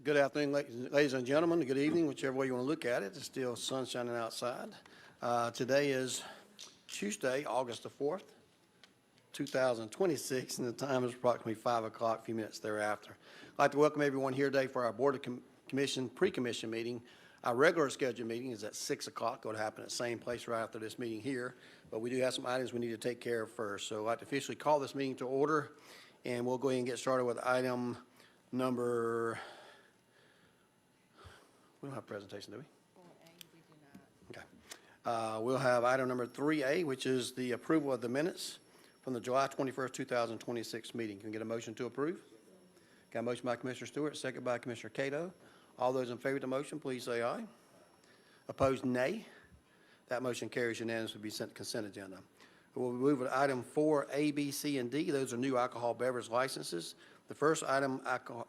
Good afternoon, ladies and gentlemen. Good evening, whichever way you want to look at it. It's still sun shining outside. Today is Tuesday, August the 4th, 2026, and the time is approximately 5 o'clock, a few minutes thereafter. I'd like to welcome everyone here today for our Board of Commission pre-commission meeting. Our regular scheduled meeting is at 6 o'clock. It will happen at the same place right after this meeting here, but we do have some items we need to take care of first. So I'd like to officially call this meeting to order, and we'll go ahead and get started with item number. We don't have a presentation, do we? 4A, we do not. Okay. We'll have item number 3A, which is the approval of the minutes from the July 21st, 2026 meeting. Can we get a motion to approve? Got a motion by Commissioner Stewart, second by Commissioner Cato. All those in favor of the motion, please say aye. Opposed, nay. That motion carries unanimously to be sent to consent agenda. We'll move to item 4A, B, C, and D. Those are new alcohol beverage licenses. The first item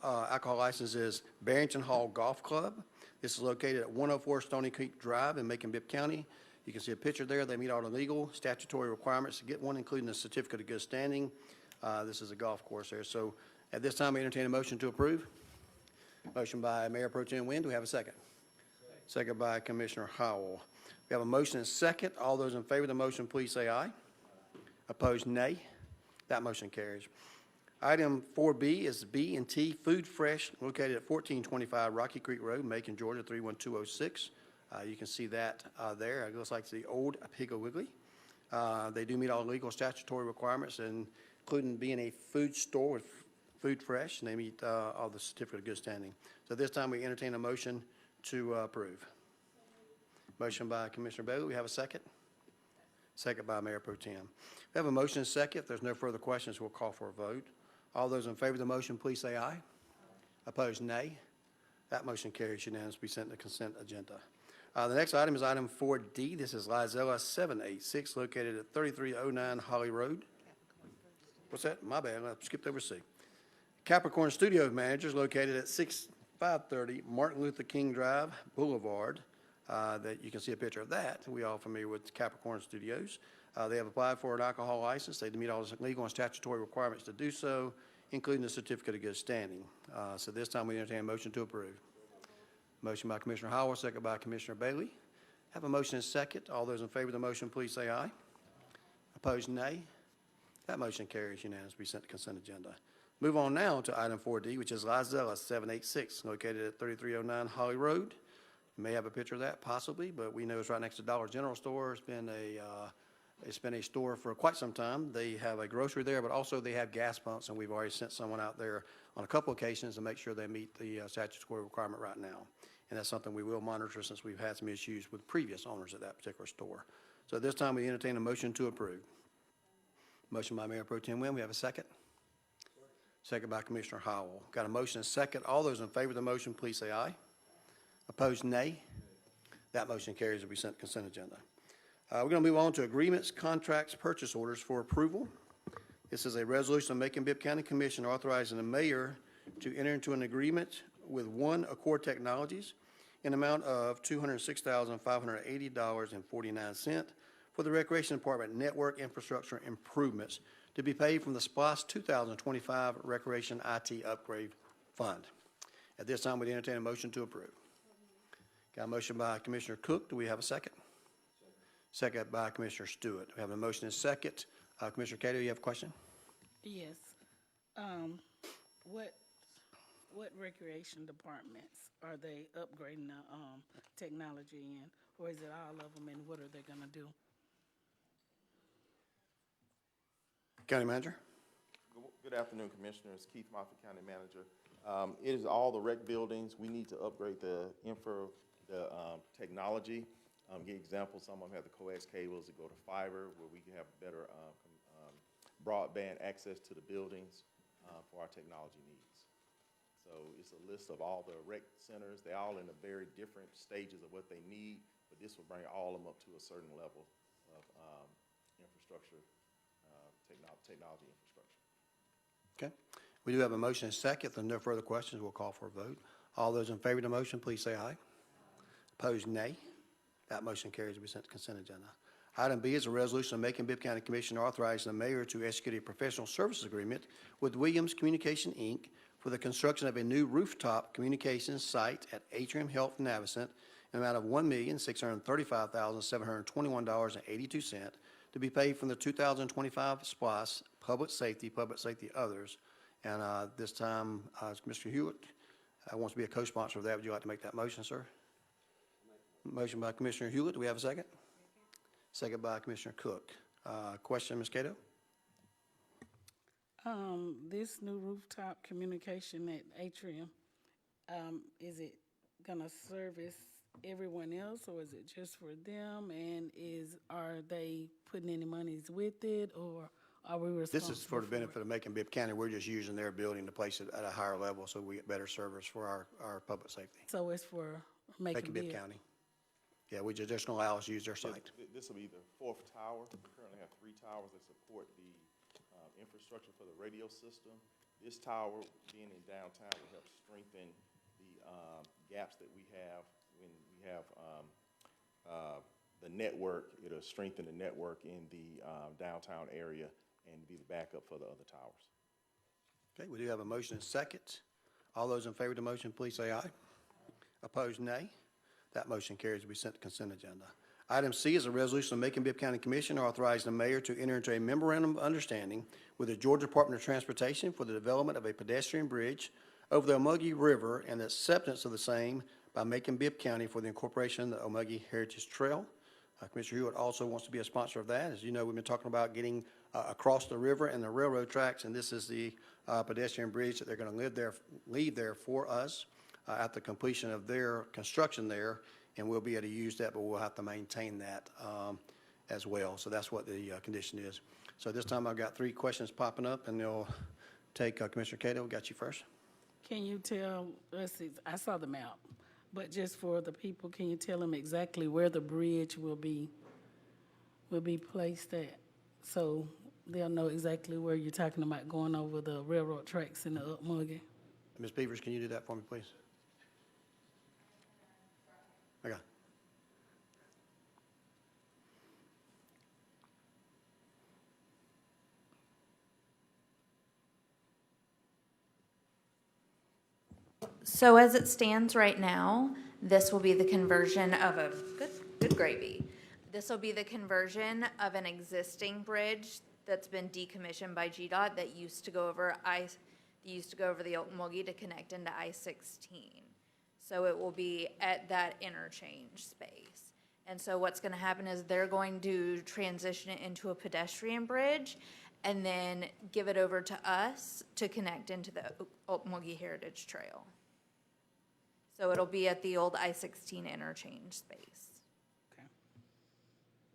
alcohol license is Barrington Hall Golf Club. This is located at 104 Stony Creek Drive in Macon-Bibb County. You can see a picture there. They meet all the legal statutory requirements to get one, including a certificate of good standing. This is a golf course there. So at this time, I entertain a motion to approve. Motion by Mayor Pro Tem Wynn. Do we have a second? Second by Commissioner Howell. We have a motion and second. All those in favor of the motion, please say aye. Opposed, nay. That motion carries. Item 4B is B&T Food Fresh, located at 1425 Rocky Creek Road, Macon, Georgia, 31206. You can see that there. It looks like the old Piggly Wiggly. They do meet all legal statutory requirements, including being a food store with Food Fresh, and they meet all the certificate of good standing. So this time we entertain a motion to approve. Motion by Commissioner Bailey. We have a second? Second by Mayor Pro Tem. We have a motion and second. If there's no further questions, we'll call for a vote. All those in favor of the motion, please say aye. Opposed, nay. That motion carries unanimously to be sent to the consent agenda. The next item is item 4D. This is Lizella 786, located at 3309 Holly Road. What's that? My bad. I skipped over C. Capricorn Studios Managers, located at 6530 Martin Luther King Drive Boulevard. That you can see a picture of that. We're all familiar with Capricorn Studios. They have applied for an alcohol license. They meet all the legal and statutory requirements to do so, including the certificate of good standing. So this time we entertain a motion to approve. Motion by Commissioner Howard, second by Commissioner Bailey. Have a motion and second. All those in favor of the motion, please say aye. Opposed, nay. That motion carries unanimously to be sent to consent agenda. Move on now to item 4D, which is Lizella 786, located at 3309 Holly Road. You may have a picture of that, possibly, but we know it's right next to Dollar General store. It's been a store for quite some time. They have a grocery there, but also they have gas pumps, and we've already sent someone out there on a couple occasions to make sure they meet the statutory requirement right now. And that's something we will monitor since we've had some issues with previous owners at that particular store. So at this time, we entertain a motion to approve. Motion by Mayor Pro Tem Wynn. We have a second. Second by Commissioner Howell. Got a motion and second. All those in favor of the motion, please say aye. Opposed, nay. That motion carries to be sent to consent agenda. We're going to move on to agreements, contracts, purchase orders for approval. This is a resolution of Macon-Bibb County Commission authorizing the mayor to enter into an agreement with One Accord Technologies in amount of $206,580.49 for the Recreation Department network infrastructure improvements to be paid from the SPLOST 2025 Recreation IT Upgrade Fund. At this time, we entertain a motion to approve. Got a motion by Commissioner Cook. Do we have a second? Second by Commissioner Stewart. We have a motion and second. Commissioner Cato, you have a question? Yes. What recreation departments are they upgrading the technology in, or is it all of them, and what are they going to do? County Manager. Good afternoon, Commissioners. Keith Moffitt, County Manager. It is all the rec buildings. We need to upgrade the technology. Give examples, some of them have the coax cables that go to fiber, where we can have better broadband access to the buildings for our technology needs. So it's a list of all the rec centers. They're all in the very different stages of what they need, but this will bring all of them up to a certain level of infrastructure, technology infrastructure. Okay. We do have a motion and second. If there are no further questions, we'll call for a vote. All those in favor of the motion, please say aye. Opposed, nay. That motion carries to be sent to consent agenda. Item B is a resolution of Macon-Bibb County Commission authorizing the mayor to execute a professional services agreement with Williams Communication, Inc. for the construction of a new rooftop communications site at Atrium Health Navicent in an amount of $1,635,721.82 to be paid from the 2025 SPOS Public Safety Others. And this time, Mr. Hewitt wants to be a co-sponsor of that. Would you like to make that motion, sir? Motion by Commissioner Hewitt. Do we have a second? Second by Commissioner Cook. Question, Ms. Cato? This new rooftop communication at Atrium, is it gonna service everyone else, or is it just for them? And are they putting any monies with it, or are we responsible? This is for the benefit of Macon-Bibb County. We're just using their building to place it at a higher level so we get better service for our public safety. So it's for Macon-Bibb Macon-Bibb. County. Yeah, we just gonna allow us to use their site. This will be the fourth tower. We currently have 3 towers that support the infrastructure for the radio system. This tower, being in downtown, will help strengthen the gaps that we have when we have the network. It'll strengthen the network in the downtown area and be the backup for the other towers. Okay, we do have a motion and second. All those in favor of the motion, please say aye. Opposed, nay. That motion carries to be sent to consent agenda. Item C is a resolution of Macon-Bibb County Commission authorizing the mayor to enter into a memorandum of understanding with the Georgia Department of Transportation for the development of a pedestrian bridge over the Omugy River and the acceptance of the same by Macon-Bibb County for the incorporation of the Omugy Heritage Trail. Commissioner Hewitt also wants to be a sponsor of that. As you know, we've been talking about getting across the river and the railroad tracks, and this is the pedestrian bridge that they're going to leave there for us at the completion of their construction there, and we'll be able to use that, but we'll have to maintain that as well. So that's what the condition is. So this time I've got 3 questions popping up, and they'll take Commissioner Cato. We got you first. Can you tell, let's see, I saw the map, but just for the people, can you tell them exactly where the bridge will be placed at? So they'll know exactly where you're talking about going over the railroad tracks in the Omugy. Ms. Beavers, can you do that for me, please? Okay. So as it stands right now, this will be the conversion of a, good gravy. This will be the conversion of an existing bridge that's been decommissioned by GDOT that used to go over the Omugy to connect into I-16. So it will be at that interchange space. And so what's gonna happen is they're going to transition it into a pedestrian bridge and then give it over to us to connect into the Omugy Heritage Trail. So it'll be at the old I-16 interchange space. Okay.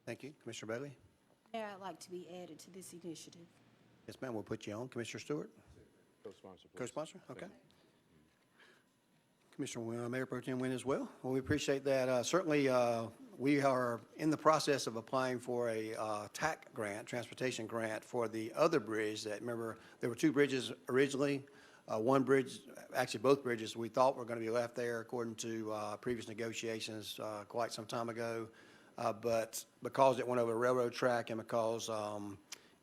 Thank you. Commissioner Bailey? Mayor, I'd like to be added to this initiative. Yes, ma'am. We'll put you on. Commissioner Stewart? Co-sponsor, please. Co-sponsor? Okay. Commissioner Mayor Pro Tem Wynn as well. Well, we appreciate that. Certainly, we are in the process of applying for a TAC grant, transportation grant, for the other bridge that, remember, there were 2 bridges originally. One bridge, actually both bridges, we thought were going to be left there according to previous negotiations quite some time ago. But because it went over a railroad track and because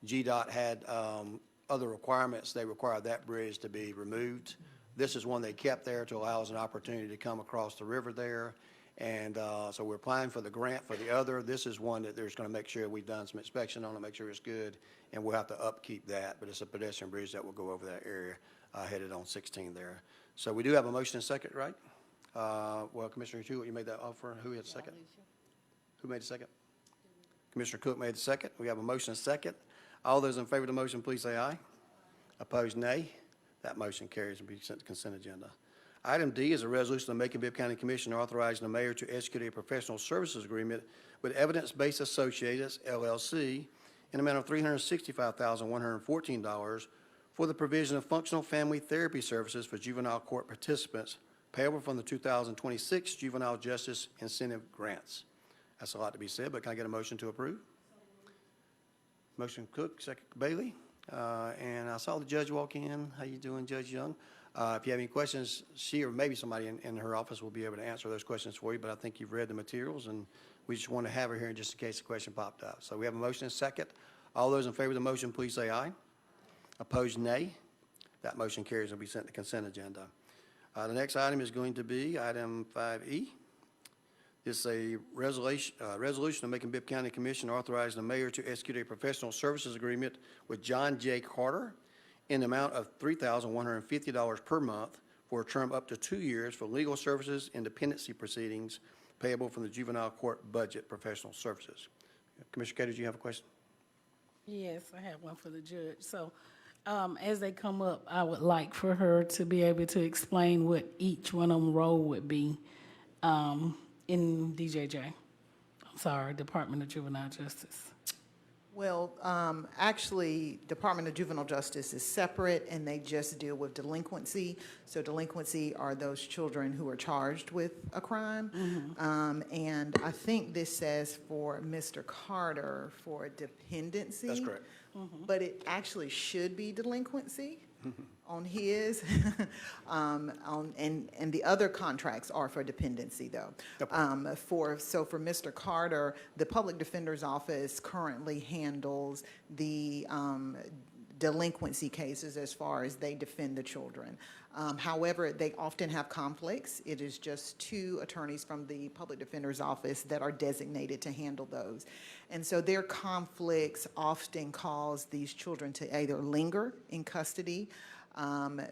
GDOT had other requirements, they required that bridge to be removed. This is one they kept there to allow us an opportunity to come across the river there. And so we're applying for the grant for the other. This is one that there's going to make sure we've done some inspection on it, make sure it's good, and we'll have to upkeep that. But it's a pedestrian bridge that will go over that area headed on 16 there. So we do have a motion and second, right? Well, Commissioner Hewitt, you made that offer. Who had the second? Who made the second? Commissioner Cook made the second. We have a motion and second. All those in favor of the motion, please say aye. Opposed, nay. That motion carries and be sent to consent agenda. Item D is a resolution of the Macon-Bibb County Commission authorizing the mayor to execute a professional services agreement with Evidence-Based Associates, LLC, in an amount of $365,114 for the provision of functional family therapy services for juvenile court participants payable from the 2026 Juvenile Justice Incentive Grants. That's a lot to be said, but can I get a motion to approve? Motion Cook, second Bailey. And I saw the judge walk in. How you doing, Judge Young? If you have any questions, she or maybe somebody in her office will be able to answer those questions for you, but I think you've read the materials, and we just want to have her here just in case the question popped up. So we have a motion and a second. All those in favor of the motion, please say aye. Opposed, nay. That motion carries and will be sent to consent agenda. The next item is going to be item 5E. It's a resolution of Macon-Bibb County Commission authorizing the mayor to execute a professional services agreement with John J. Carter in the amount of $3,150 per month for a term up to 2 years for legal services and dependency proceedings payable from the juvenile court budget professional services. Commissioner Cato, do you have a question? Yes, I have one for the judge. So, as they come up, I would like for her to be able to explain what each one of them role would be, in DJJ. I'm sorry, Department of Juvenile Justice. Well, actually, Department of Juvenile Justice is separate, and they just deal with delinquency. So delinquency are those children who are charged with a crime. And I think this says for Mr. Carter for dependency. That's correct. But it actually should be delinquency on his. And the other contracts are for dependency, though. For Mr. Carter, the Public Defender's Office currently handles the delinquency cases as far as they defend the children. However, they often have conflicts. It is just 2 attorneys from the Public Defender's Office that are designated to handle those. And so their conflicts often cause these children to either linger in custody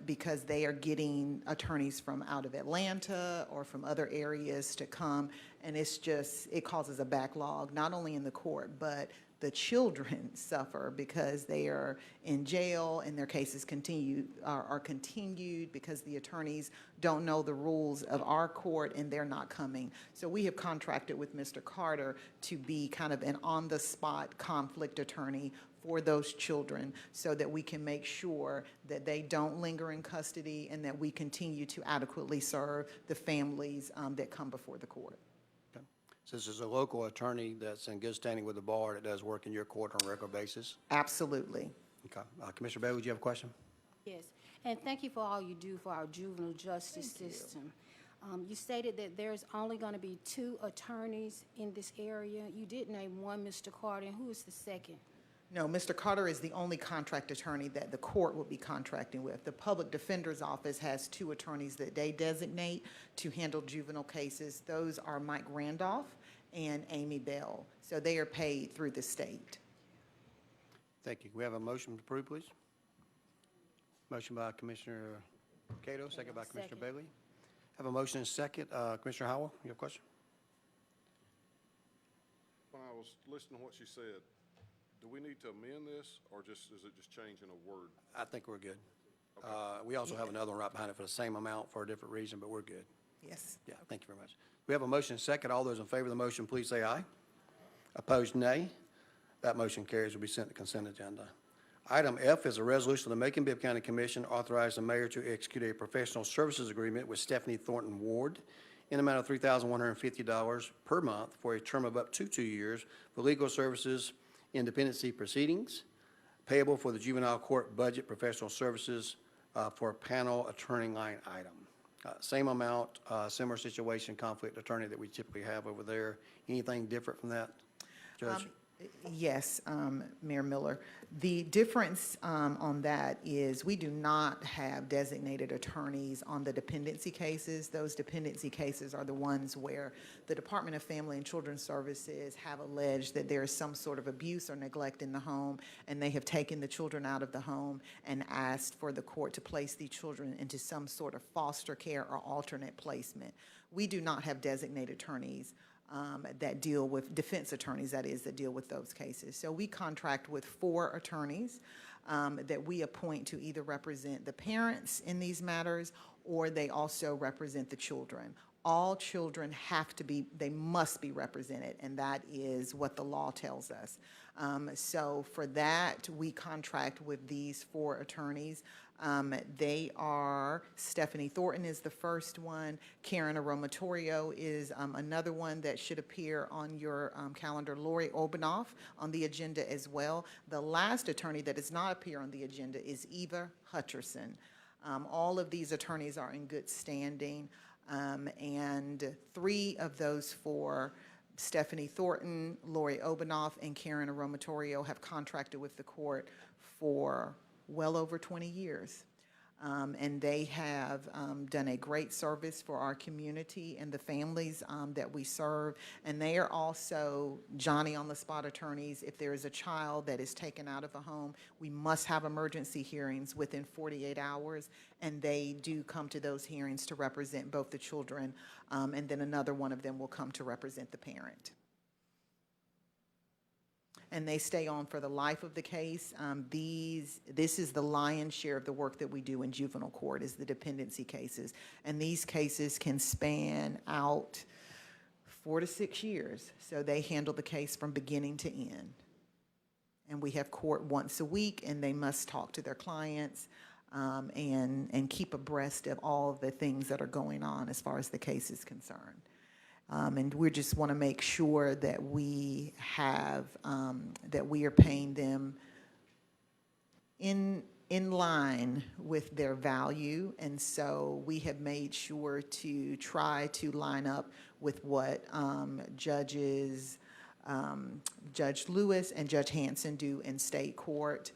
because they are getting attorneys from out of Atlanta or from other areas to come. And it causes a backlog, not only in the court, but the children suffer because they are in jail and their cases are continued because the attorneys don't know the rules of our court and they're not coming. So we have contracted with Mr. Carter to be kind of an on-the-spot conflict attorney for those children so that we can make sure that they don't linger in custody and that we continue to adequately serve the families that come before the court. So this is a local attorney that's in good standing with the bar that does work in your court on a regular basis? Absolutely. Okay. Commissioner Bailey, do you have a question? Yes, and thank you for all you do for our juvenile justice system. You stated that there's only going to be 2 attorneys in this area. You did name one, Mr. Carter, and who is the second? No, Mr. Carter is the only contract attorney that the court will be contracting with. The Public Defender's Office has 2 attorneys that they designate to handle juvenile cases. Those are Mike Randolph and Amy Bell. So they are paid through the state. Thank you. We have a motion to approve, please. Motion by Commissioner Cato, second by Commissioner Bailey. Have a motion and second. Commissioner Howell, you have a question? When I was listening to what she said, do we need to amend this, or is it just changing a word? I think we're good. We also have another one right behind it for the same amount for a different reason, but we're good. Yes. Yeah, thank you very much. We have a motion and second. All those in favor of the motion, please say aye. Opposed, nay. That motion carries, will be sent to consent agenda. Item F is a resolution of the Macon-Bibb County Commission authorizing the mayor to execute a professional services agreement with Stephanie Thornton Ward in the amount of $3,150 per month for a term of up to 2 years for legal services in dependency proceedings, payable for the juvenile court budget professional services for a panel attorney line item. Same amount, similar situation, conflict attorney that we typically have over there. Anything different from that, Judge? Yes, Mayor Miller. The difference on that is we do not have designated attorneys on the dependency cases. Those dependency cases are the ones where the Department of Family and Children's Services have alleged that there is some sort of abuse or neglect in the home, and they have taken the children out of the home and asked for the court to place the children into some sort of foster care or alternate placement. We do not have designated attorneys that deal with defense attorneys, that is, that deal with those cases. So we contract with 4 attorneys that we appoint to either represent the parents in these matters or they also represent the children. All children they must be represented, and that is what the law tells us. So for that, we contract with these 4 attorneys. They are, Stephanie Thornton is the first one. Karen Aromatorio is another one that should appear on your calendar. Lori Obanoff on the agenda as well. The last attorney that does not appear on the agenda is Eva Hutcherson. All of these attorneys are in good standing, and 3 of those 4, Stephanie Thornton, Lori Obanoff, and Karen Aromatorio, have contracted with the court for well over 20 years. And they have done a great service for our community and the families that we serve. And they are also Johnny-on-the-spot attorneys. If there is a child that is taken out of a home, we must have emergency hearings within 48 hours. And they do come to those hearings to represent both the children, and then another one of them will come to represent the parent. And they stay on for the life of the case. This is the lion's share of the work that we do in juvenile court, is the dependency cases. And these cases can span out 4 to 6 years. So they handle the case from beginning to end. And we have court once a week, and they must talk to their clients and keep abreast of all of the things that are going on as far as the case is concerned. And we just want to make sure that we have, that we are paying them in line with their value. And so we have made sure to try to line up with what Judge Lewis and Judge Hanson do in state court.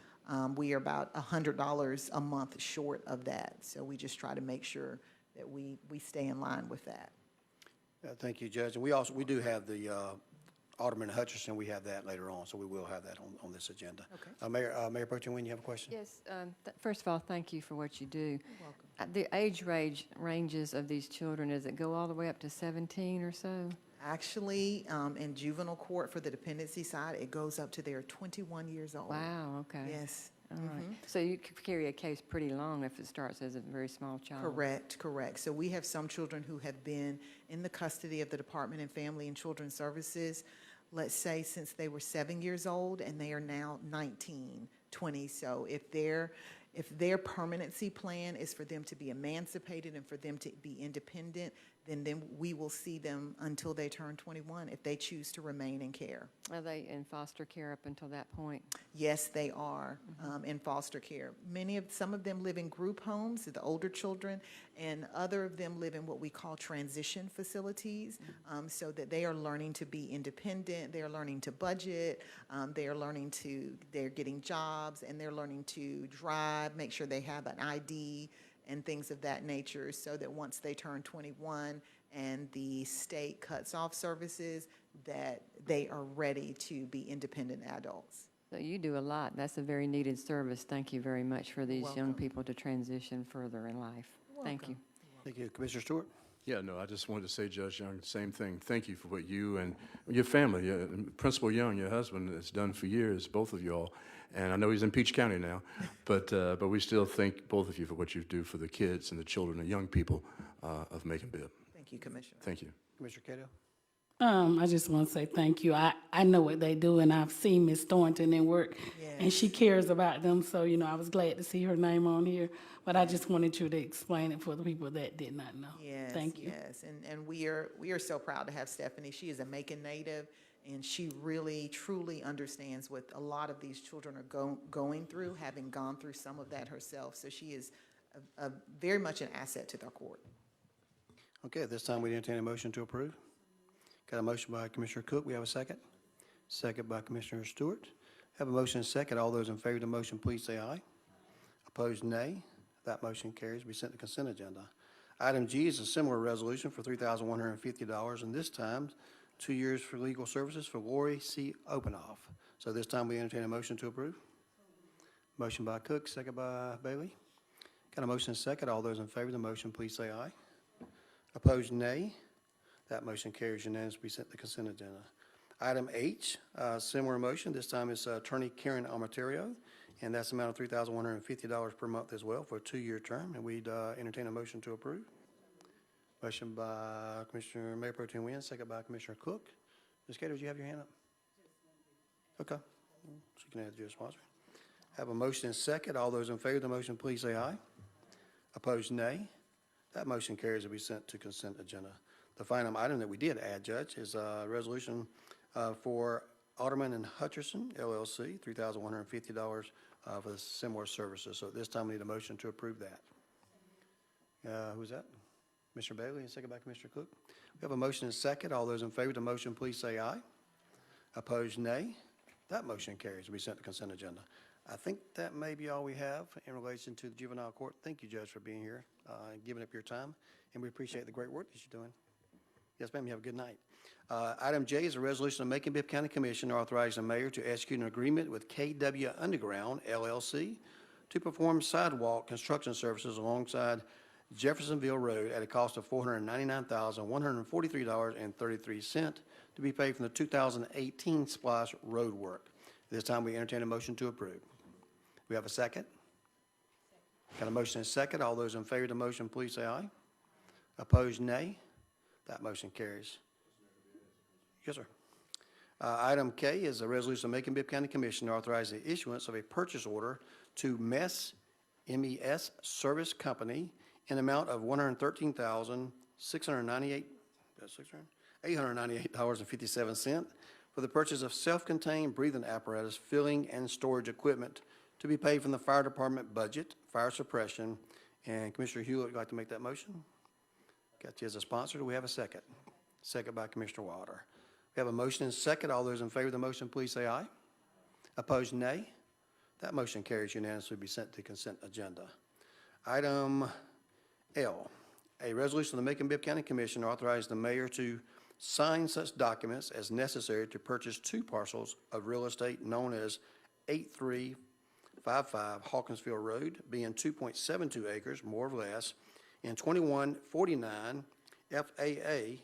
We are about $100 a month short of that. So we just try to make sure that we stay in line with that. Thank you, Judge. And we do have the Alderman Hutcherson. We have that later on, so we will have that on this agenda. Okay. Mayor Pro Tem Nguyen, you have a question? Yes, first of all, thank you for what you do. You're welcome. The age ranges of these children, does it go all the way up to 17 or so? Actually, in juvenile court for the dependency side, it goes up to they're 21 years old. Wow, okay. Yes. All right. So you could carry a case pretty long if it starts as a very small child. Correct. So we have some children who have been in the custody of the Department of Family and Children's Services, let's say since they were 7 years old, and they are now 19, 20. So if their permanency plan is for them to be emancipated and for them to be independent, then we will see them until they turn 21 if they choose to remain in care. Are they in foster care up until that point? Yes, they are in foster care. Some of them live in group homes, the older children, and other of them live in what we call transition facilities, so that they are learning to be independent, they are learning to budget, they're getting jobs, and they're learning to drive, make sure they have an ID, and things of that nature, so that once they turn 21 and the state cuts off services, that they are ready to be independent adults. So you do a lot. That's a very needed service. Thank you very much for these young welcome. people to transition further in life. Thank you. Thank you. Commissioner Stewart? Yeah, no, I just wanted to say, Judge Young, same thing. Thank you for what you and your family, Principal Young, your husband, has done for years, both of y'all. And I know he's in Peach County now, but we still thank both of you for what you do for the kids and the children and young people of Macon-Bibb. Thank you, Commissioner. Thank you. Commissioner Cato? I just want to say thank you. I know what they do, and I've seen Miss Thornton in work, and she cares about them. So, I was glad to see her name on here. But I just wanted you to explain it for the people that did not know. Yes, Thank you. Yes, and we are so proud to have Stephanie. She is a Macon native, and she really, truly understands what a lot of these children are going through, having gone through some of that herself. So she is very much an asset to their court. Okay, at this time, we entertain a motion to approve. Got a motion by Commissioner Cook. We have a second. Second by Commissioner Stewart. Have a motion and second. All those in favor of the motion, please say aye. Opposed, nay. That motion carries. Be sent to consent agenda. Item G is a similar resolution for $3,150, and this time, 2 years for legal services for Lori C. Openoff. So this time, we entertain a motion to approve. Motion by Cook, second by Bailey. Got a motion and second. All those in favor of the motion, please say aye. Opposed, nay. That motion carries unanimously. Be sent to consent agenda. Item H, similar motion. This time it's Attorney Karen Amaterio, and that's the amount of $3,150 per month as well for a 2-year term. And we'd entertain a motion to approve. Motion by Commissioner Mayor Pro Tem Nguyen, second by Commissioner Cook. Ms. Cato, do you have your hand up? Okay. So you can add your sponsor. Have a motion and second. All those in favor of the motion, please say aye. Opposed, nay. That motion carries to be sent to consent agenda. The final item that we did add, Judge, is a resolution for Alderman and Hutcherson, LLC, $3,150 for the similar services. So at this time, we need a motion to approve that. Who's that? Commissioner Bailey, and second by Commissioner Cook. We have a motion and second. All those in favor of the motion, please say aye. Opposed, nay. That motion carries to be sent to consent agenda. I think that may be all we have in relation to the juvenile court. Thank you, Judge, for being here and giving up your time, and we appreciate the great work that you're doing. Yes, ma'am, you have a good night. Item J is a resolution of Macon-Bibb County Commission authorizing the mayor to execute an agreement with KW Underground LLC to perform sidewalk construction services alongside Jeffersonville Road at a cost of $499,143.33 to be paid from the 2018 SPLOST road work. This time we entertain a motion to approve. We have a second? Got a motion and a second. All those in favor of the motion, please say aye. Opposed, nay. That motion carries. Yes, sir. Item K is a resolution of Macon-Bibb County Commission authorizing the issuance of a purchase order to MES Service Company in amount of $898.57 for the purchase of self-contained breathing apparatus, filling, and storage equipment to be paid from the fire department budget, fire suppression. And Commissioner Hewlett, would you like to make that motion? Got you as a sponsor. Do we have a second? Second by Commissioner Wilder. We have a motion and a second. All those in favor of the motion, please say aye. Opposed, nay. That motion carries unanimously to be sent to consent agenda. Item L, a resolution of the Macon-Bibb County Commission authorizing the mayor to sign such documents as necessary to purchase 2 parcels of real estate known as 8355 Hawkinsville Road, being 2.72 acres, more or less, and 2149 FAA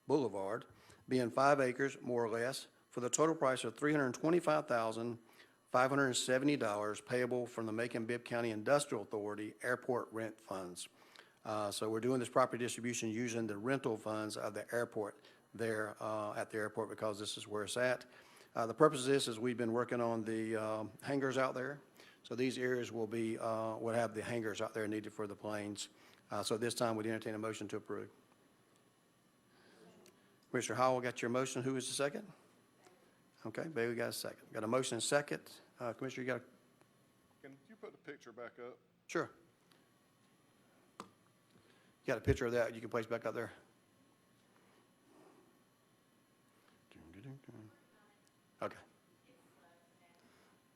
Boulevard, being 5 acres, more or less, for the total price of $325,570 payable from the Macon-Bibb County Industrial Authority Airport Rent Funds. So we're doing this property distribution using the rental funds of the airport there at the airport because this is where it's at. The purpose of this is we've been working on the hangars out there. So these areas will be, will have the hangars out there needed for the planes. So this time we'd entertain a motion to approve. Commissioner Howell got your motion. Who is the second? Okay, Bailey got a second. Got a motion and a second. Commissioner, you got a, Can you put the picture back up? sure. You got a picture of that you can place back up there? Okay.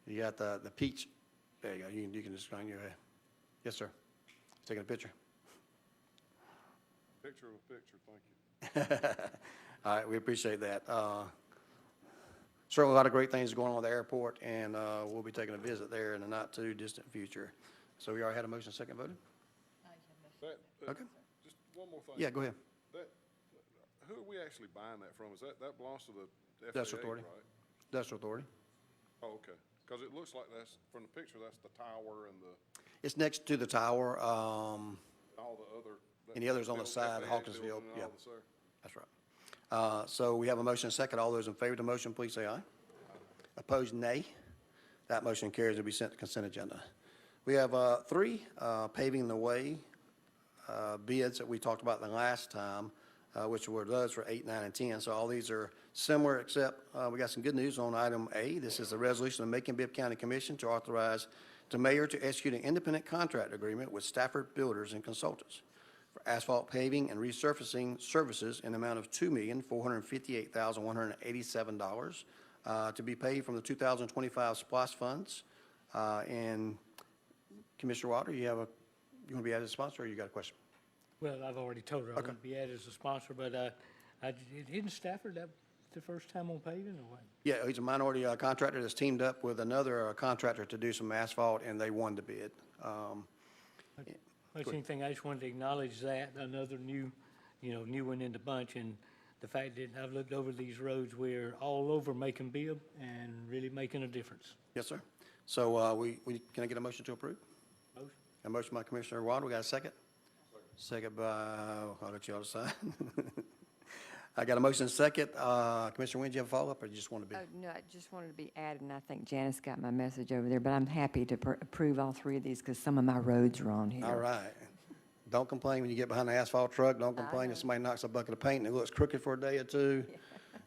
You got the peach. There you go. You can just find your head. Yes, sir. Taking a picture. Picture of a picture, thank you. All right, we appreciate that. Certainly a lot of great things going on at the airport, and we'll be taking a visit there in the not-too-distant future. So we already had a motion, second voted? That, Okay. Just one more thing. Yeah, go ahead. That, who are we actually buying that from? That belongs to the FAA, Industrial Authority. right? Industrial Authority. Oh, okay. Because it looks like that's, from the picture, that's the tower and the, It's next to the tower, all the other. And the other's on the build- side, FAA Hawkinsville, building and yeah. all this there. that's right. So we have a motion and a second. All those in favor of the motion, please say aye. Opposed, nay. That motion carries to be sent to consent agenda. We have 3 paving the way bids that we talked about the last time, which were those for 8, 9, and 10. So all these are similar, except we got some good news on item A. This is a resolution of Macon-Bibb County Commission to authorize the mayor to execute an independent contract agreement with Stafford Builders and Consultants for asphalt paving and resurfacing services in the amount of $2,458,187 to be paid from the 2025 SPLOST funds. And Commissioner Wilder, you want to be added as a sponsor, or you got a question? Well, I've already told her I Okay. wouldn't be added as a sponsor, but isn't Stafford that the first time on paving or what? Yeah, he's a minority contractor that's teamed up with another contractor to do some asphalt, and they won the bid. Much anything, I just wanted to acknowledge that, another new one in the bunch, and the fact that I've looked over these roads, we're all over Macon-Bibb and really making a difference. Yes, sir. So can I get a motion to approve? Motion. A motion by Commissioner Wilder. We got a second? Second by, I'll let you all decide. I got a motion and a second. Commissioner Wynn, do you have a follow-up, or you just want to be? Oh, no, I just wanted to be added, and I think Janice got my message over there, but I'm happy to approve all 3 of these because some of my roads are on here. All right. Don't complain when you get behind the asphalt truck. Don't complain if somebody knocks a bucket of paint and it looks crooked for a day or two.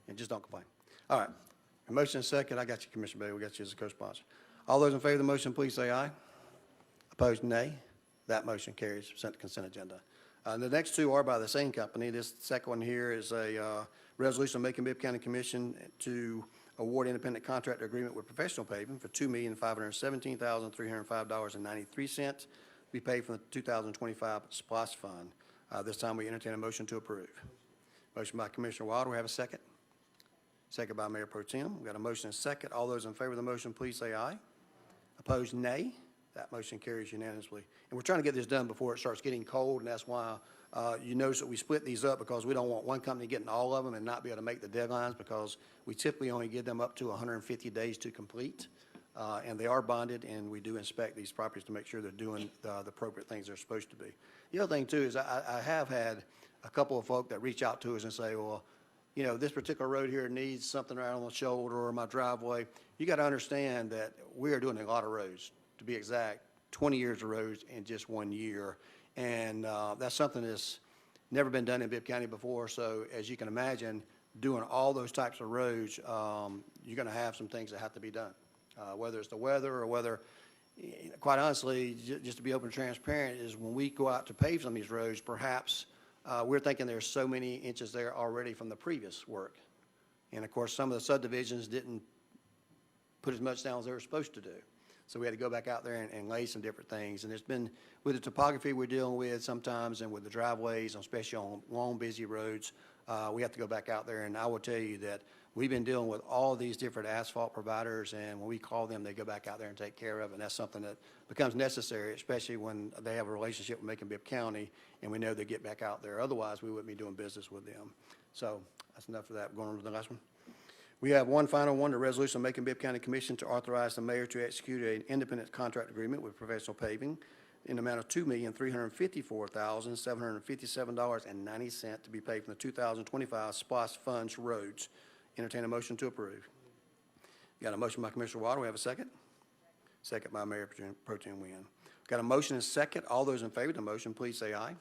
And just don't complain. All right. A motion and a second. I got you, Commissioner Bailey. We got you as a co-sponsor. All those in favor of the motion, please say aye. Opposed, nay. That motion carries. Sent to consent agenda. The next 2 are by the same company. This second one here is a resolution of Macon-Bibb County Commission to award independent contractor agreement with Professional Paving for $2,517,305.93 to be paid from the 2025 SPOS Fund. This time we entertain a motion to approve. Motion by Commissioner Wilder. We have a second. Second by Mayor Pro Tem. We've got a motion and a second. All those in favor of the motion, please say aye. Opposed, nay. That motion carries unanimously. And we're trying to get this done before it starts getting cold, and that's why you notice that we split these up, because we don't want one company getting all of them and not be able to make the deadlines, because we typically only give them up to 150 days to complete. And they are bonded, and we do inspect these properties to make sure they're doing the appropriate things they're supposed to be. The other thing, too, is I have had a couple of folk that reach out to us and say, well, you know, this particular road here needs something right on the shoulder or my driveway. You got to understand that we are doing a lot of roads, to be exact, 20 years of roads in just 1 year. And that's something that's never been done in Bibb County before. So as you can imagine, doing all those types of roads, you're going to have some things that have to be done, whether it's the weather or whether, quite honestly, just to be open and transparent, is when we go out to pave some of these roads, perhaps we're thinking there's so many inches there already from the previous work. And of course, some of the subdivisions didn't put as much down as they were supposed to do. So we had to go back out there and lay some different things. And it's been, with the topography we're dealing with sometimes, and with the driveways, especially on long, busy roads, we have to go back out there. And I will tell you that we've been dealing with all these different asphalt providers, and when we call them, they go back out there and take care of it. And that's something that becomes necessary, especially when they have a relationship with Macon-Bibb County, and we know they get back out there. Otherwise, we wouldn't be doing business with them. So that's enough of that. Going on to the last one. We have one final one, the resolution of Macon-Bibb County Commission to authorize the mayor to execute an independent contract agreement with Professional Paving in the amount of $2,354,757.90 to be paid from the 2025 SPOS Funds Roads. Entertain a motion to approve. Got a motion by Commissioner Wilder. We have a second. Second by Mayor Pro Tem Wynn. Got a motion and second. All those in favor of the motion, please say aye.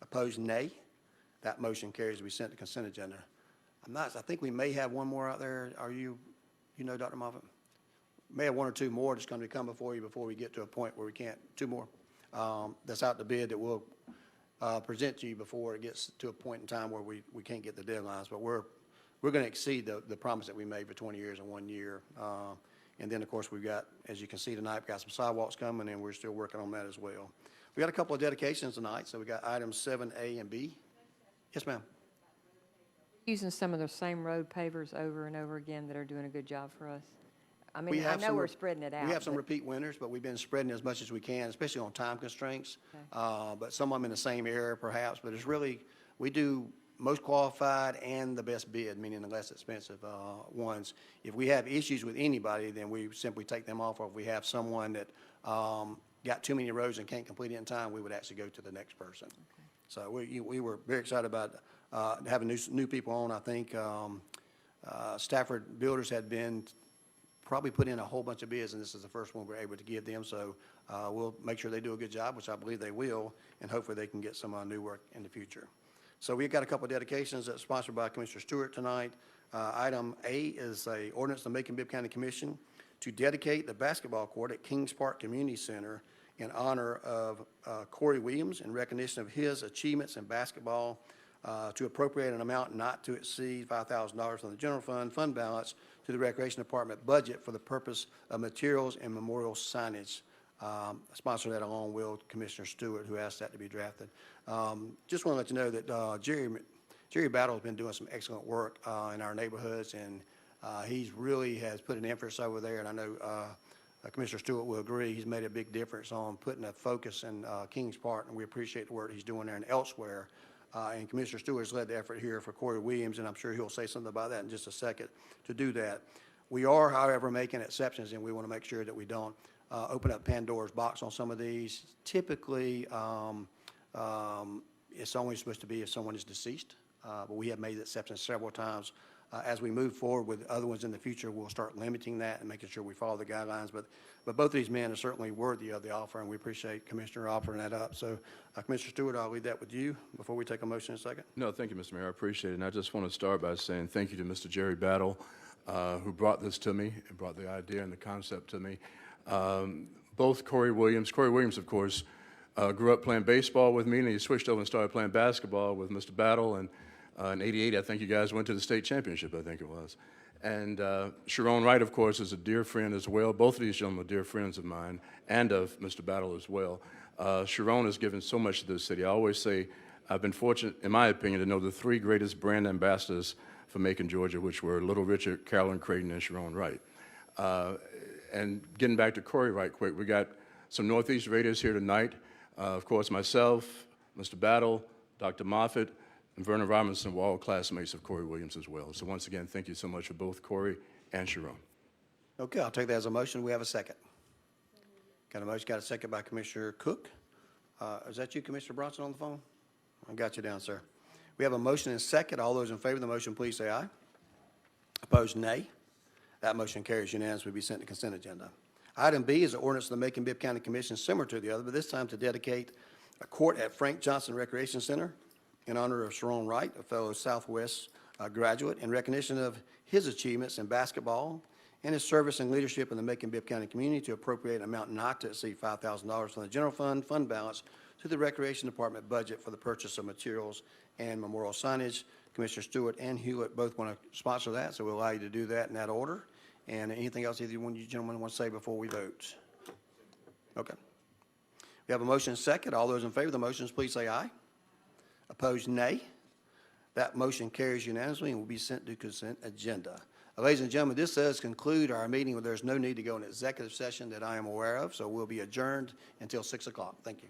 Opposed, nay. That motion carries to be sent to consent agenda. I think we may have one more out there. Are you know, Dr. Moffitt? May have one or two more that's going to come before you before we get to a point where we can't. Two more. That's out to bid that we'll present to you before it gets to a point in time where we can't get the deadlines. But we're going to exceed the promise that we made for 20 years in 1 year. And then, of course, we've got, as you can see tonight, we've got some sidewalks coming, and we're still working on that as well. We got a couple of dedications tonight, so we got items 7A and B. Yes, ma'am. Using some of the same road pavers over and over again that are doing a good job for us. I We mean, I have know some- we're spreading it out. We have some but- repeat winners, but we've been spreading as much as we can, especially on time constraints. Okay. But some of them in the same area perhaps, but it's really, we do most qualified and the best bid, meaning the less expensive ones. If we have issues with anybody, then we simply take them off, or if we have someone that got too many roads and can't complete it in time, we would actually go to the next person. Okay. So we were very excited about having new people on. I think Stafford Builders had been probably put in a whole bunch of bids, and this is the first one we're able to give them. So we'll make sure they do a good job, which I believe they will, and hopefully they can get some new work in the future. So we've got a couple of dedications that's sponsored by Commissioner Stewart tonight. Item A is a ordinance to Macon-Bibb County Commission to dedicate the basketball court at Kings Park Community Center in honor of Corey Williams in recognition of his achievements in basketball, to appropriate an amount not to exceed $5,000 from the general fund balance to the Recreation Department budget for the purpose of materials and memorial signage. Sponsor that along with Commissioner Stewart, who asked that to be drafted. Just want to let you know that Jerry Battle has been doing some excellent work in our neighborhoods, and he's really has put an emphasis over there, and I know Commissioner Stewart will agree. He's made a big difference on putting a focus in Kings Park, and we appreciate the work he's doing there and elsewhere. And Commissioner Stewart's led the effort here for Corey Williams, and I'm sure he'll say something about that in just a second to do that. We are, however, making exceptions, and we want to make sure that we don't open up Pandora's box on some of these. Typically, it's only supposed to be if someone is deceased, but we have made exceptions several times. As we move forward with other ones in the future, we'll start limiting that and making sure we follow the guidelines. But both of these men are certainly worthy of the offer, and we appreciate Commissioner offering that up. So, Commissioner Stewart, I'll leave that with you before we take a motion in a second. No, thank you, Mr. Mayor. I appreciate it. And I just want to start by saying thank you to Mr. Jerry Battle, who brought this to me and brought the idea and the concept to me. Both Corey Williams, of course, grew up playing baseball with me, and he switched over and started playing basketball with Mr. Battle. And in '88, I think you guys went to the state championship, I think it was. And Sharon Wright, of course, is a dear friend as well. Both of these gentlemen are dear friends of mine and of Mr. Battle as well. Sharon has given so much to this city. I always say I've been fortunate, in my opinion, to know the three greatest brand ambassadors for Macon, Georgia, which were Little Richard, Carolyn Creighton, and Sharon Wright. And getting back to Corey right quick, we got some Northeast Raiders here tonight. Of course, myself, Mr. Battle, Dr. Moffitt, and Vernon Robinson were all classmates of Corey Williams as well. So once again, thank you so much for both Corey and Sharon. Okay, I'll take that as a motion. We have a second. Got a motion, got a second by Commissioner Cook. Is that you, Commissioner Bronson, on the phone? I got you down, sir. We have a motion and a second. All those in favor of the motion, please say aye. Opposed, nay. That motion carries unanimously, will be sent to consent agenda. Item B is an ordinance of the Macon-Bibb County Commission, similar to the other, but this time to dedicate a court at Frank Johnson Recreation Center in honor of Sharon Wright, a fellow Southwest graduate, in recognition of his achievements in basketball and his service and leadership in the Macon-Bibb County community, to appropriate an amount not to exceed $5,000 from the general fund balance to the Recreation Department budget for the purchase of materials and memorial signage. Commissioner Stewart and Hewlett both want to sponsor that, so we'll allow you to do that in that order. And anything else either one of you gentlemen want to say before we vote? Okay. We have a motion and a second. All those in favor of the motions, please say aye. Opposed, nay. That motion carries unanimously and will be sent to consent agenda. Ladies and gentlemen, this does conclude our meeting. There's no need to go into executive session that I am aware of, so we'll be adjourned until 6 o'clock. Thank you.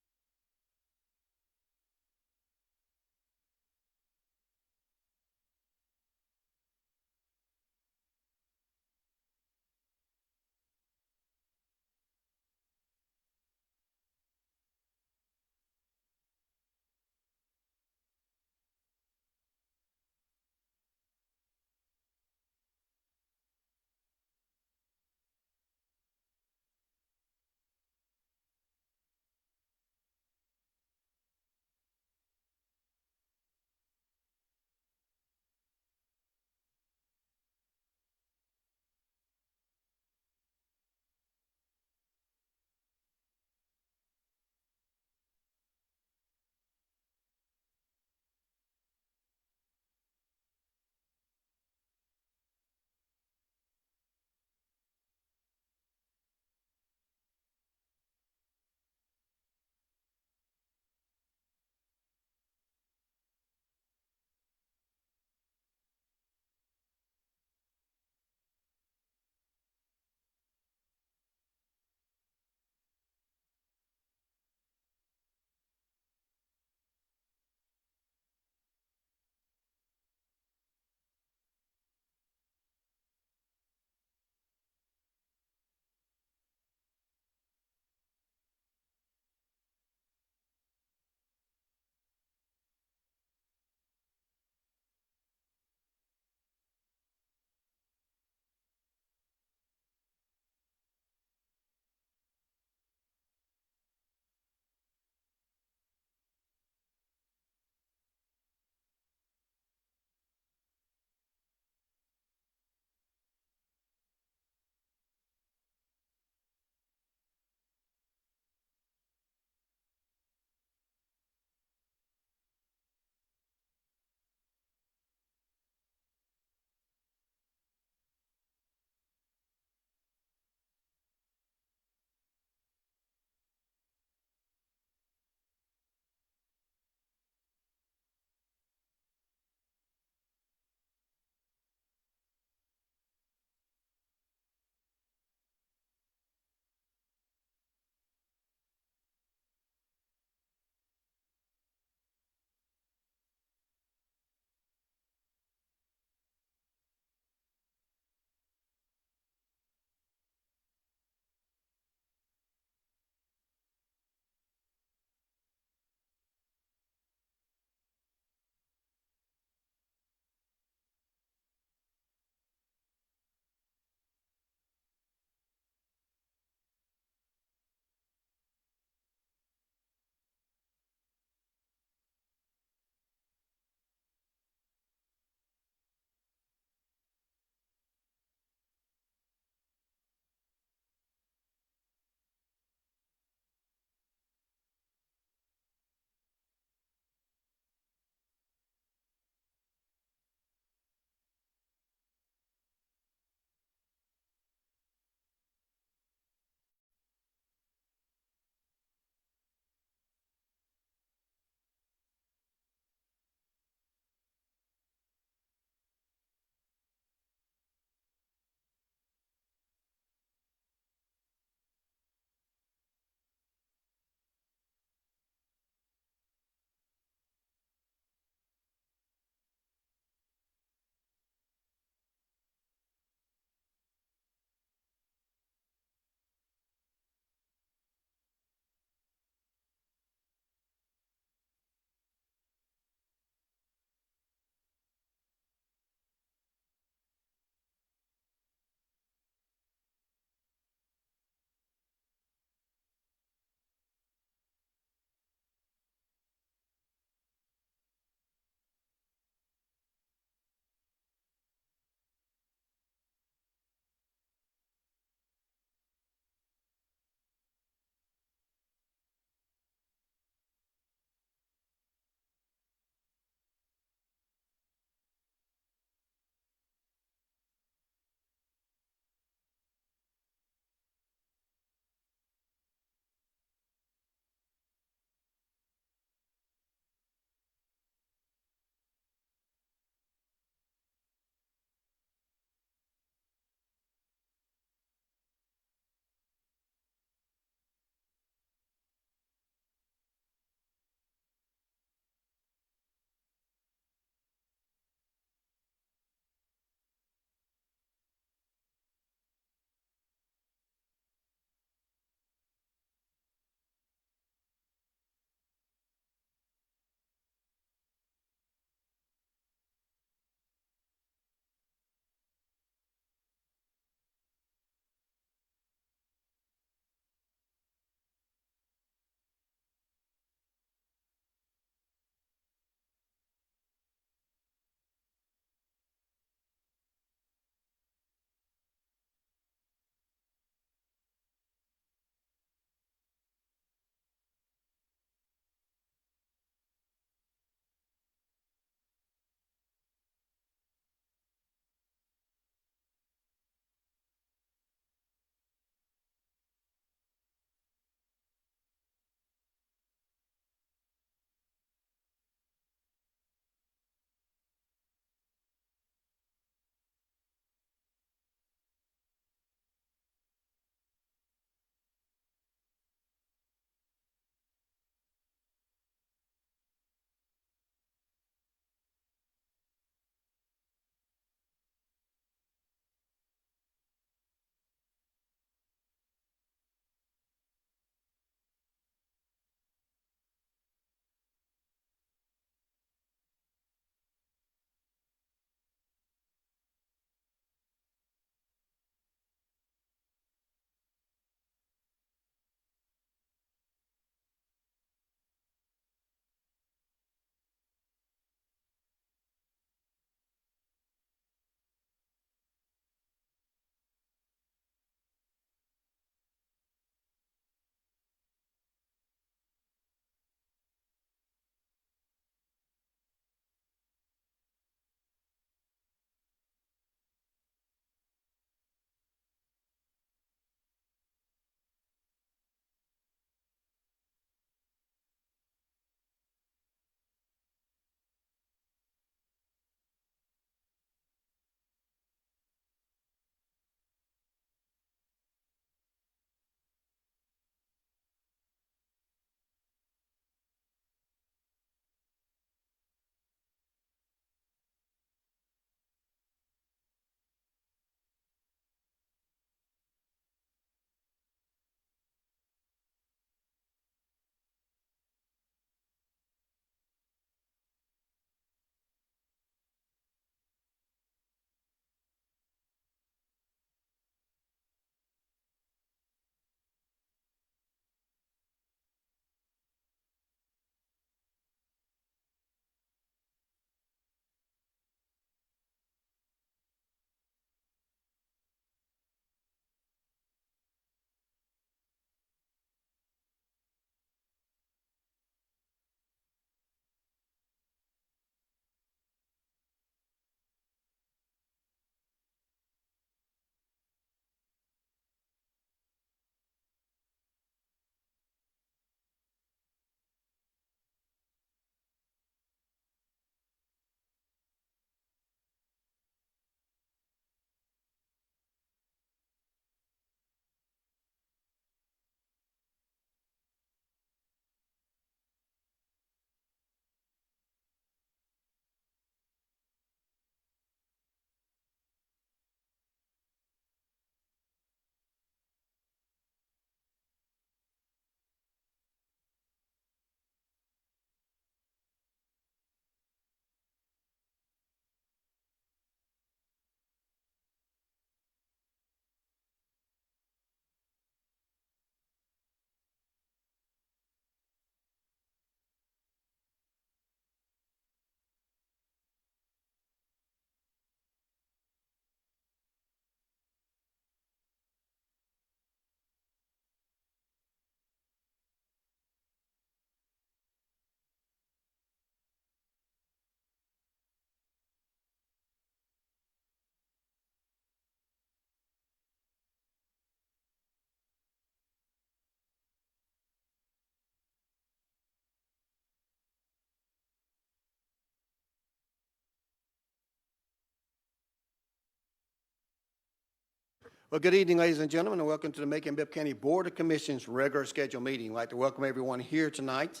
Well, good evening, ladies and gentlemen, and welcome to the Macon-Bibb County Board of Commissioners regular scheduled meeting. I'd like to welcome everyone here tonight.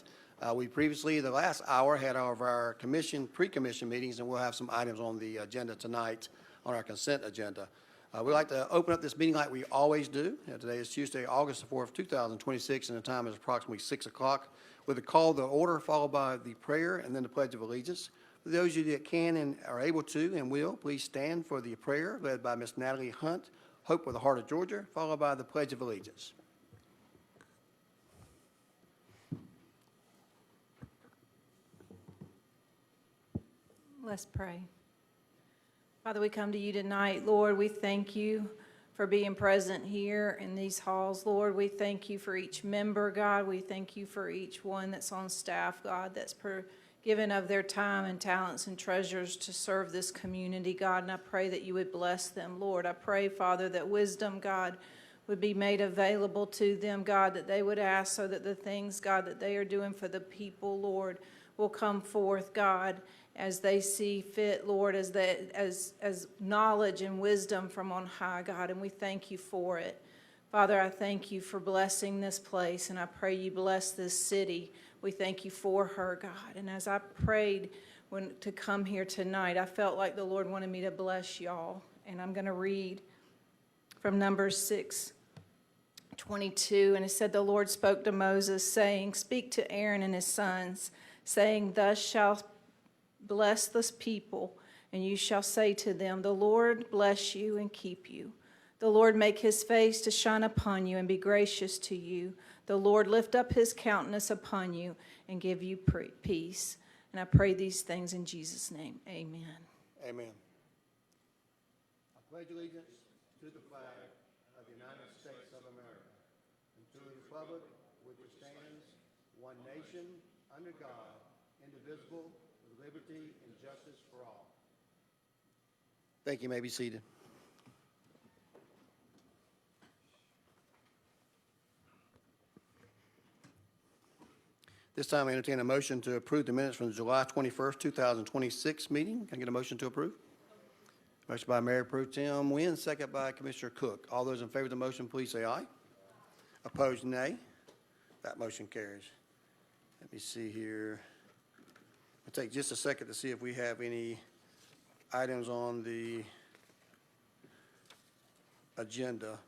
We previously, the last hour, had all of our pre-commission meetings, and we'll have some items on the agenda tonight on our consent agenda. We'd like to open up this meeting like we always do. Today is Tuesday, August the 4th, 2026, and the time is approximately 6 o'clock, with a call to order followed by the prayer and then the Pledge of Allegiance. For those of you that can and are able to and will, please stand for the prayer led by Miss Natalie Hunt, Hope with the Heart of Georgia, followed by the Pledge of Allegiance. Let's pray. Father, we come to you tonight. Lord, we thank you for being present here in these halls. Lord, we thank you for each member, God. We thank you for each one that's on staff, God, that's given of their time and talents and treasures to serve this community, God. And I pray that you would bless them, Lord. I pray, Father, that wisdom, God, would be made available to them, God, that they would ask so that the things, God, that they are doing for the people, Lord, will come forth, God, as they see fit, Lord, as knowledge and wisdom from on high, God, and we thank you for it. Father, I thank you for blessing this place, and I pray you bless this city. We thank you for her, God. And as I prayed to come here tonight, I felt like the Lord wanted me to bless y'all. And I'm going to read from Numbers 6:22. And it said, the Lord spoke to Moses, saying, speak to Aaron and his sons, saying, thus shalt bless this people, and you shall say to them, the Lord bless you and keep you. The Lord make his face to shine upon you and be gracious to you. The Lord lift up his countenance upon you and give you peace. And I pray these things in Jesus' name. Amen. Amen. I pledge allegiance to the flag of the United States of America and to the republic which stands one nation under God, indivisible, with liberty and justice for all. Thank you. You may be seated. This time I entertain a motion to approve the minutes from the July 21st, 2026 meeting. Can I get a motion to approve? Motion by Mayor Pro Tem Nguyen, second by Commissioner Cook. All those in favor of the motion, please say aye. Opposed, nay. That motion carries. Let me see here. I'll take just a second to see if we have any items on the agenda.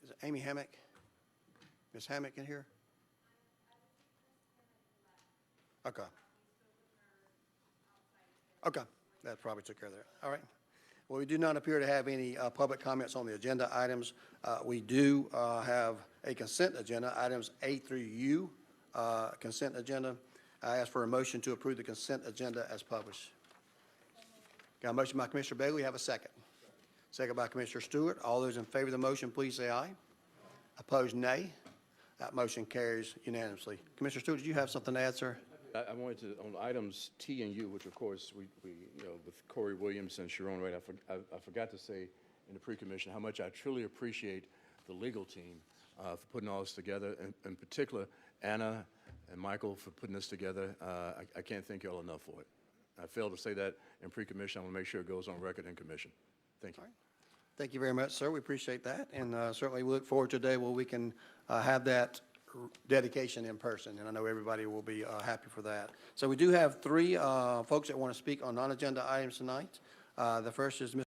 Is it Amy Hammock? Ms. Hammock in here? Okay. Okay, that probably took care of that. All right. Well, we do not appear to have any public comments on the agenda items. We do have a consent agenda, items A through U, consent agenda. I ask for a motion to approve the consent agenda as published. Got a motion by Commissioner Bailey. Have a second. Second by Commissioner Stewart. All those in favor of the motion, please say aye. Opposed, nay. That motion carries unanimously. Commissioner Stewart, did you have something to add, sir? I wanted to, on items T and U, which of course we with Corey Williams and Sharon Wright, I forgot to say in the pre-commission how much I truly appreciate the legal team for putting all this together, and in particular Anna and Michael for putting this together. I can't thank you all enough for it. I failed to say that in pre-commission. I want to make sure it goes on record in commission. Thank you. All right. Thank you very much, sir. We appreciate that, and certainly we look forward to a day where we can have that dedication in person, and I know everybody will be happy for that. So we do have three folks that want to speak on non-agenda items tonight. The first is Mr.